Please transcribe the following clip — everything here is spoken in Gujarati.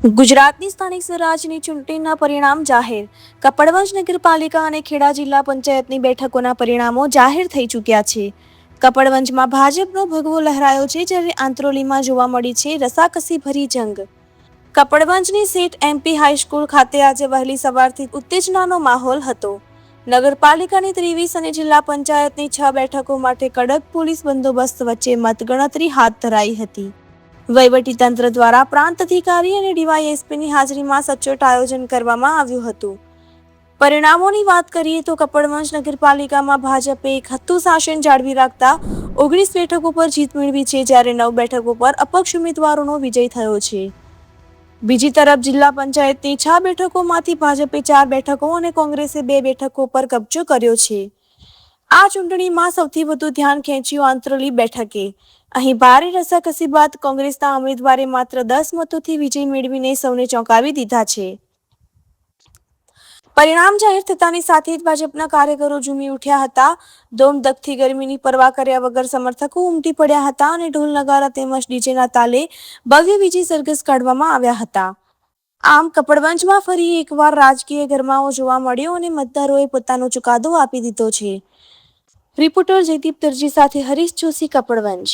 ગુજરાતની સ્થાનિક સ્વરાજની ચૂંટણીના પરિણામ જાહેર. કપડવંજ નગરપાલિકા અને ખેડા જિલ્લા પંચાયતની બેઠકોના પરિણામો જાહેર થઈ ચૂક્યા છે. કપડવંજમાં ભાજપનો ભગવો લહેરાયો છે, જ્યારે આંત્રોલીમાં જોવા મળી છે રસાકસી ભરી જંગ. કપડવંજની સેઠ એમપી હાઈસ્કૂલ ખાતે આજે વહેલી સવારથી ઉત્તેજનાનો માહોલ હતો. નગરપાલિકાની 23 અને જિલ્લા પંચાયતની 6 બેઠકો માટે કડક પોલીસ બંદોબસ્ત વચ્ચે મતગણતરી હાથ ધરાઈ હતી. વહીવટીતંત્ર દ્વારા પ્રાંત અધિકારી અને ડીવાયએસપીની હાજરીમાં સચોટ આયોજન કરવામાં આવ્યું હતું. પરિણામોની વાત કરીએ તો કપડવંજ નગરપાલિકામાં ભાજપે એક હત્તુ શાસન જાળવી રાખતા 19 બેઠકો પર જીત મેળવી છે, જ્યારે 9 બેઠકો પર અપક્ષ ઉમેદવારોનો વિજય થયો છે. બીજી તરફ જિલ્લા પંચાયતની 6 બેઠકોમાંથી ભાજપે 4 બેઠકો અને કોંગ્રેસે 2 બેઠકો પર કબજો કર્યો છે. આ ચૂંટણીમાં સૌથી વધુ ધ્યાન ખેંચ્યું આંત્રોલી બેઠકે. અહીં ભારે રસાકસી બાદ કોંગ્રેસના ઉમેદવારે માત્ર 10 મતોથી વિજય મેળવીને સૌને ચોંકાવી દીધા છે. પરિણામ જાહેર થતાની સાથે જ ભાજપના કાર્યકરો ઝૂમી ઉઠ્યા હતા. ધોમધખતી ગરમીની પરવા કર્યા વગર સમર્થકો ઉમટી પડ્યા હતા અને ઢોલ નગારા તેમજ ડીજેના તાલે ભવ્ય વિજય સરઘસ કાઢવામાં આવ્યા હતા. આમ કપડવંજમાં ફરી એકવાર રાજકીય ગરમાવો જોવા મળ્યો અને મતદારોએ પોતાનો ચુકાદો આપી દીધો છે. રિપોર્ટર જયદીપ દરજી સાથે હરીશ જોશી, કપડવંજ.